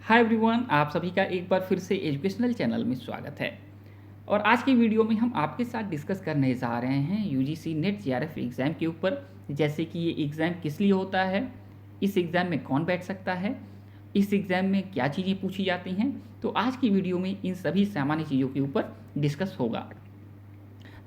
Hi everyone, आप सभी का एक बार फिर से एजुकेशनल चैनल में स्वागत है। और आज की वीडियो में हम आपके साथ डिस्कस करने जा रहे हैं यूजीसी नेट जेआरएफ एग्ज़ाम के ऊपर। जैसे कि ये एग्ज़ाम किस लिए होता है, इस एग्ज़ाम में कौन बैठ सकता है, इस एग्ज़ाम में क्या चीज़ें पूछी जाती हैं। तो आज की वीडियो में इन सभी सामान्य चीज़ों के ऊपर डिस्कस होगा।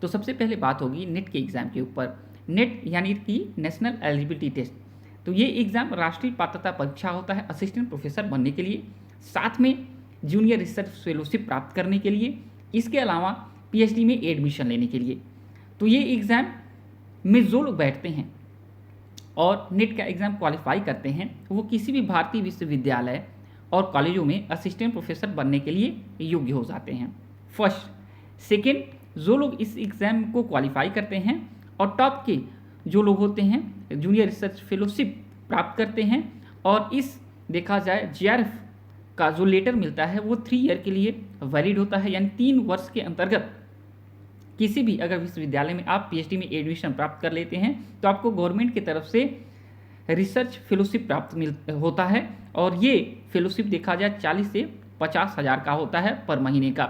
तो सबसे पहले बात होगी नेट के एग्ज़ाम के ऊपर। नेट यानी कि नेशनल एलिजिबिलिटी टेस्ट। तो ये एग्ज़ाम राष्ट्रीय पात्रता परीक्षा होता है असिस्टेंट प्रोफेसर बनने के लिए, साथ में जूनियर रिसर्च फेलोशिप प्राप्त करने के लिए, इसके अलावा पीएचडी में एडमिशन लेने के लिए। तो ये एग्ज़ाम में जो लोग बैठते हैं और नेट का एग्ज़ाम क्वालिफाई करते हैं वो किसी भी भारतीय विश्वविद्यालय और कॉलेजों में असिस्टेंट प्रोफेसर बनने के लिए योग्य हो जाते हैं। फर्स्ट। सेकेंड, जो लोग इस एग्ज़ाम को क्वालिफाई करते हैं और टॉप के जो लोग होते हैं जूनियर रिसर्च फेलोशिप प्राप्त करते हैं, और इस देखा जाए जेआरएफ का जो लेटर मिलता है वो 3 ईयर के लिए वैलिड होता है, यानी 3 वर्ष के अंतर्गत किसी भी अगर विश्वविद्यालय में आप पीएचडी में एडमिशन प्राप्त कर लेते हैं तो आपको गवर्नमेंट की तरफ से रिसर्च फेलोशिप प्राप्त होता है। और ये फेलोशिप देखा जाए 40 से 50 हज़ार का होता है पर महीने का,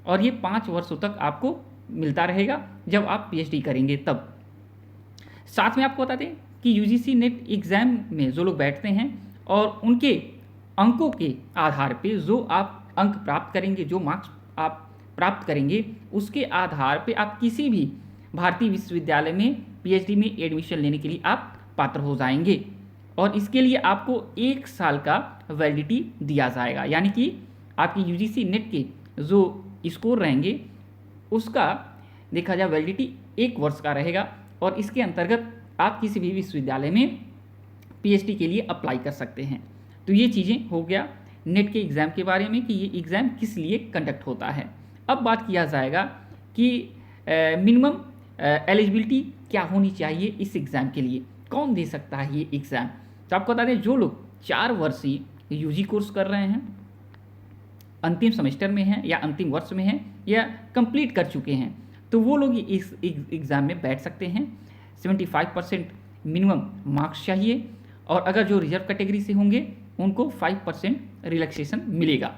और ये 5 वर्षों तक आपको मिलता रहेगा जब आप पीएचडी करेंगे तब। साथ में आपको बता दें कि यूजीसी नेट एग्ज़ाम में जो लोग बैठते हैं और उनके अंकों के आधार पे जो आप अंक प्राप्त करेंगे, जो मार्क्स आप प्राप्त करेंगे, उसके आधार पे आप किसी भी भारतीय विश्वविद्यालय में पीएचडी में एडमिशन लेने के लिए आप पात्र हो जाएंगे। और इसके लिए आपको 1 साल का वैलिडिटी दिया जाएगा, यानी कि आपकी यूजीसी नेट के जो स्कोर रहेंगे उसका देखा जाए वैलिडिटी 1 वर्ष का रहेगा, और इसके अंतर्गत आप किसी भी विश्वविद्यालय में पीएचडी के लिए अप्लाई कर सकते हैं। तो ये चीज़ें हो गया नेट के एग्ज़ाम के बारे में कि ये एग्ज़ाम किस लिए कंडक्ट होता है। अब बात किया जाएगा कि मिनिमम एलिजिबिलिटी क्या होनी चाहिए इस एग्ज़ाम के लिए, कौन दे सकता है ये एग्ज़ाम। तो आपको बता दें जो लोग 4 वर्षीय यूजी कोर्स कर रहे हैं, अंतिम सेमेस्टर में हैं या अंतिम वर्ष में हैं या कंप्लीट कर चुके हैं, तो वो लोग इस एग्ज़ाम में बैठ सकते हैं। 75% मिनिमम मार्क्स चाहिए, और अगर जो रिजर्व कैटेगरी से होंगे उनको 5% रिलैक्सेशन मिलेगा।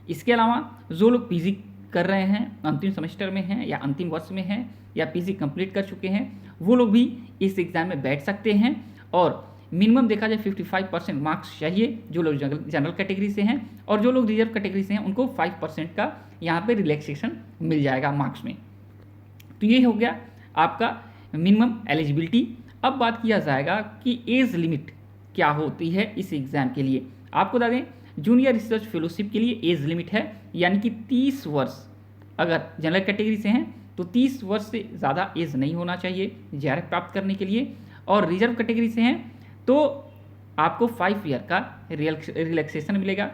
इसके अलावा जो लोग पीजी कर रहे हैं, अंतिम सेमेस्टर में हैं या अंतिम वर्ष में हैं या पीजी कंप्लीट कर चुके हैं, वो लोग भी इस एग्ज़ाम में बैठ सकते हैं। और मिनिमम देखा जाए 55% मार्क्स चाहिए जो लोग जनरल कैटेगरी से हैं, और जो लोग रिजर्व कैटेगरी से हैं उनको 5% का यहाँ पे रिलैक्सेशन मिल जाएगा मार्क्स में। तो ये हो गया आपका मिनिमम एलिजिबिलिटी। अब बात किया जाएगा कि एज लिमिट क्या होती है इस एग्ज़ाम के लिए। आपको बता दें जूनियर रिसर्च फेलोशिप के लिए एज लिमिट है, यानी कि 30 वर्ष। अगर जनरल कैटेगरी से हैं तो 30 वर्ष से ज़्यादा एज नहीं होना चाहिए जेआरएफ प्राप्त करने के लिए, और रिजर्व कैटेगरी से हैं तो आपको 5 ईयर का रिलैक्सेशन मिलेगा।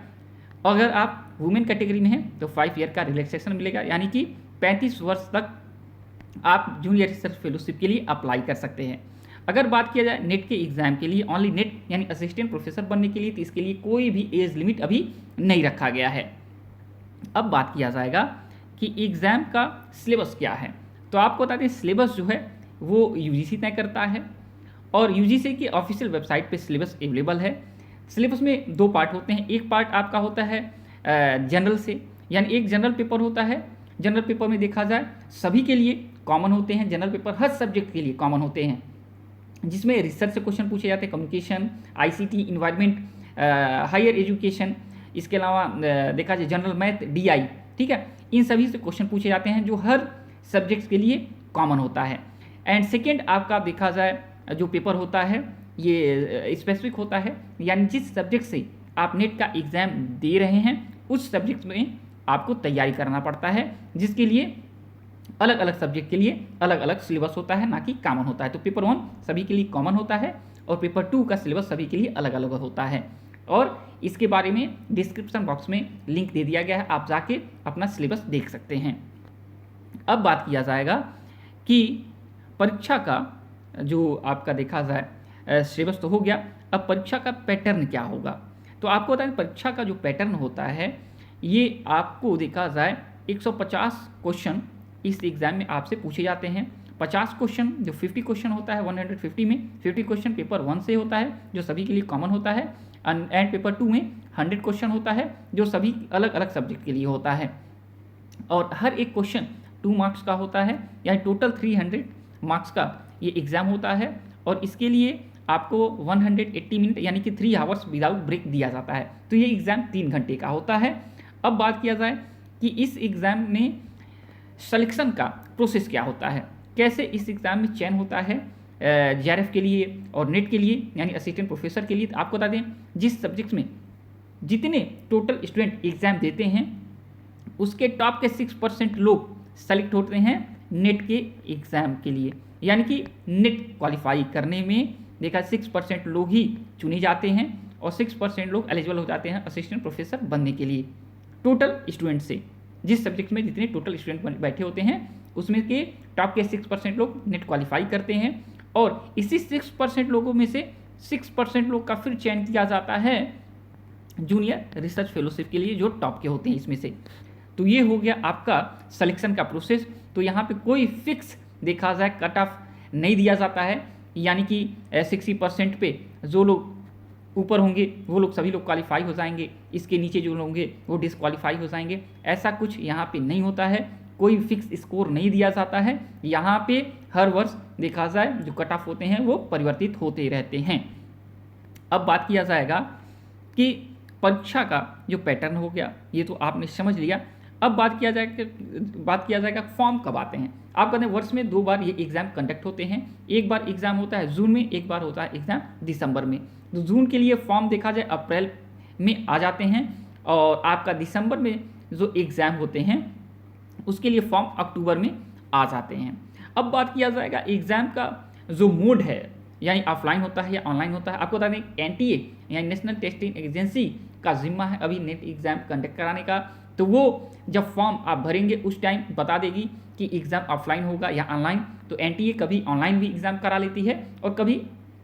अगर आप वुमेन कैटेगरी में हैं तो 5 ईयर का रिलैक्सेशन मिलेगा, यानी कि 35 वर्ष तक आप जूनियर रिसर्च फेलोशिप के लिए अप्लाई कर सकते हैं। अगर बात किया जाए नेट के एग्ज़ाम के लिए, ओनली नेट यानी असिस्टेंट प्रोफेसर बनने के लिए, तो इसके लिए कोई भी एज लिमिट अभी नहीं रखा गया है। अब बात किया जाएगा कि एग्ज़ाम का सिलेबस क्या है। तो आपको बता दें सिलेबस जो है वो यूजीसी तय करता है, और यूजीसी की ऑफिशियल वेबसाइट पे सिलेबस अवेलेबल है। सिलेबस में 2 पार्ट होते हैं। एक पार्ट आपका होता है जनरल से, यानी एक जनरल पेपर होता है। जनरल पेपर में देखा जाए सभी के लिए कॉमन होते हैं, जनरल पेपर हर सब्जेक्ट के लिए कॉमन होते हैं, जिसमें रिसर्च से क्वेश्चन पूछे जाते हैं, communication, ICT, environment, higher education, इसके अलावा देखा जाए जनरल मैथ, डीआई, ठीक है, इन सभी से क्वेश्चन पूछे जाते हैं जो हर सब्जेक्ट के लिए कॉमन होता है। एंड सेकेंड आपका देखा जाए जो पेपर होता है ये स्पेसिफिक होता है, यानी जिस सब्जेक्ट से आप नेट का एग्ज़ाम दे रहे हैं उस सब्जेक्ट में आपको तैयारी करना पड़ता है, जिसके लिए अलग अलग सब्जेक्ट के लिए अलग अलग सिलेबस होता है, ना कि कॉमन होता है। तो पेपर 1 सभी के लिए कॉमन होता है, और पेपर 2 का सिलेबस सभी के लिए अलग अलग होता है। और इसके बारे में डिस्क्रिप्शन बॉक्स में लिंक दे दिया गया है, आप जाके अपना सिलेबस देख सकते हैं। अब बात किया जाएगा कि परीक्षा का जो आपका देखा जाए सिलेबस तो हो गया, अब परीक्षा का पैटर्न क्या होगा। तो आपको बताएं परीक्षा का जो पैटर्न होता है ये आपको देखा जाए 150 क्वेश्चन इस एग्ज़ाम में आपसे पूछे जाते हैं। 50 क्वेश्चन जो 50 क्वेश्चन होता है 150 में 50 क्वेश्चन पेपर 1 से होता है जो सभी के लिए कॉमन होता है। एंड पेपर 2 में 100 क्वेश्चन होता है जो सभी अलग अलग सब्जेक्ट के लिए होता है, और हर एक क्वेश्चन 2 मार्क्स का होता है, यानी टोटल 300 मार्क्स का ये एग्ज़ाम होता है। और इसके लिए आपको 180 मिनट यानी कि 3 आवर्स विदाउट ब्रेक दिया जाता है। तो ये एग्ज़ाम 3 घंटे का होता है। अब बात किया जाए कि इस एग्ज़ाम में सिलेक्शन का प्रोसेस क्या होता है, कैसे इस एग्ज़ाम में चयन होता है जेआरएफ के लिए और नेट के लिए यानी असिस्टेंट प्रोफेसर के लिए। तो आपको बता दें, जिस सब्जेक्ट्स में जितने टोटल स्टूडेंट एग्ज़ाम देते हैं उसके टॉप के 6% लोग सेलेक्ट होते हैं नेट के एग्ज़ाम के लिए, यानी कि नेट क्वालिफाई करने में देखा 6% लोग ही चुने जाते हैं और 6% लोग एलिजिबल हो जाते हैं असिस्टेंट प्रोफेसर बनने के लिए टोटल स्टूडेंट से। जिस सब्जेक्ट में जितने टोटल स्टूडेंट बैठे होते हैं उसमें के टॉप के 6% लोग नेट क्वालिफाई करते हैं, और इसी 6% लोगों में से 6% लोग का फिर चयन किया जाता है जूनियर रिसर्च फेलोशिप के लिए जो टॉप के होते हैं इसमें से। तो ये हो गया आपका सिलेक्शन का प्रोसेस। तो यहाँ पे कोई फिक्स देखा जाए कट ऑफ नहीं दिया जाता है, यानी कि 60% पे जो लोग ऊपर होंगे वो लोग सभी लोग क्वालिफाई हो जाएंगे, इसके नीचे जो लोग होंगे वो डिसक्वालीफाई हो जाएंगे। ऐसा कुछ यहाँ पे नहीं होता है, कोई फिक्स स्कोर नहीं दिया जाता है। यहाँ पे हर वर्ष देखा जाए जो कट ऑफ होते हैं वो परिवर्तित होते रहते हैं। अब बात किया जाएगा कि परीक्षा का जो पैटर्न हो गया ये तो आपने समझ लिया। अब बात किया जाएगा फॉर्म कब आते हैं। आप कहते हैं वर्ष में 2 बार ये एग्ज़ाम कंडक्ट होते हैं। एक बार एग्ज़ाम होता है जून में, एक बार होता है एग्ज़ाम दिसंबर में। तो जून के लिए फॉर्म देखा जाए अप्रैल में आ जाते हैं, और आपका दिसंबर में जो एग्ज़ाम होते हैं उसके लिए फॉर्म अक्टूबर में आ जाते हैं। अब बात किया जाएगा एग्ज़ाम का जो मोड है, यानी ऑफलाइन होता है या ऑनलाइन होता है। आपको बता दें NTA यानी नेशनल टेस्टिंग एजेंसी का जिम्मा है अभी नेट एग्ज़ाम कंडक्ट कराने का। तो वो जब फॉर्म आप भरेंगे उस टाइम बता देगी कि एग्ज़ाम ऑफलाइन होगा या ऑनलाइन। तो NTA कभी ऑनलाइन भी एग्ज़ाम करा लेती है और कभी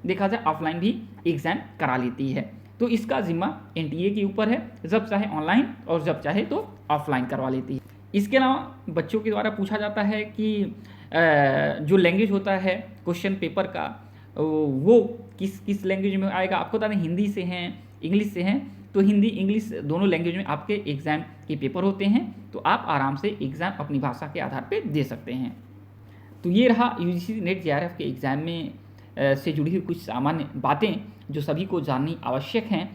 देखा जाए ऑफलाइन भी एग्ज़ाम करा लेती है। तो इसका जिम्मा NTA के ऊपर है, जब चाहे ऑनलाइन और जब चाहे तो ऑफलाइन करवा लेती है। इसके अलावा बच्चों के द्वारा पूछा जाता है कि जो लैंग्वेज होता है क्वेश्चन पेपर का वो किस लैंग्वेज में आएगा। आपको बता दें हिंदी से हैं, इंग्लिश से हैं। तो हिंदी इंग्लिश दोनों लैंग्वेज में आपके एग्ज़ाम के पेपर होते हैं, तो आप आराम से एग्ज़ाम अपनी भाषा के आधार पर दे सकते हैं। तो ये रहा UGC नेट JRF के एग्ज़ाम में से जुड़ी हुई कुछ सामान्य बातें जो सभी को जाननी आवश्यक हैं,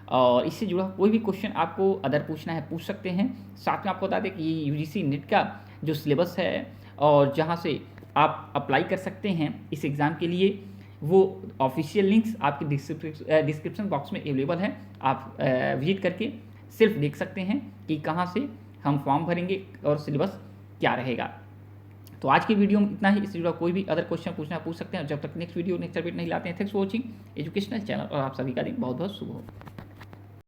और इससे जुड़ा कोई भी क्वेश्चन आपको अदर पूछना है पूछ सकते हैं। साथ में आपको बता दें कि UGC नेट का जो सिलेबस है और जहाँ से आप अप्लाई कर सकते हैं इस एग्ज़ाम के लिए, वो ऑफिशियल लिंक्स आपके डिस्क्रिप्शन बॉक्स में अवेलेबल है। आप विजिट करके सिर्फ देख सकते हैं कि कहाँ से हम फॉर्म भरेंगे और सिलेबस क्या रहेगा। तो आज की वीडियो में इतना ही। इससे जुड़ा कोई भी अदर क्वेश्चन पूछना पूछ सकते हैं। जब तक नेक्स्ट वीडियो नेक्स्ट अपडेट नहीं लाते हैं। Thanks for watching educational channel, और आप सभी का दिन बहुत बहुत शुभ हो।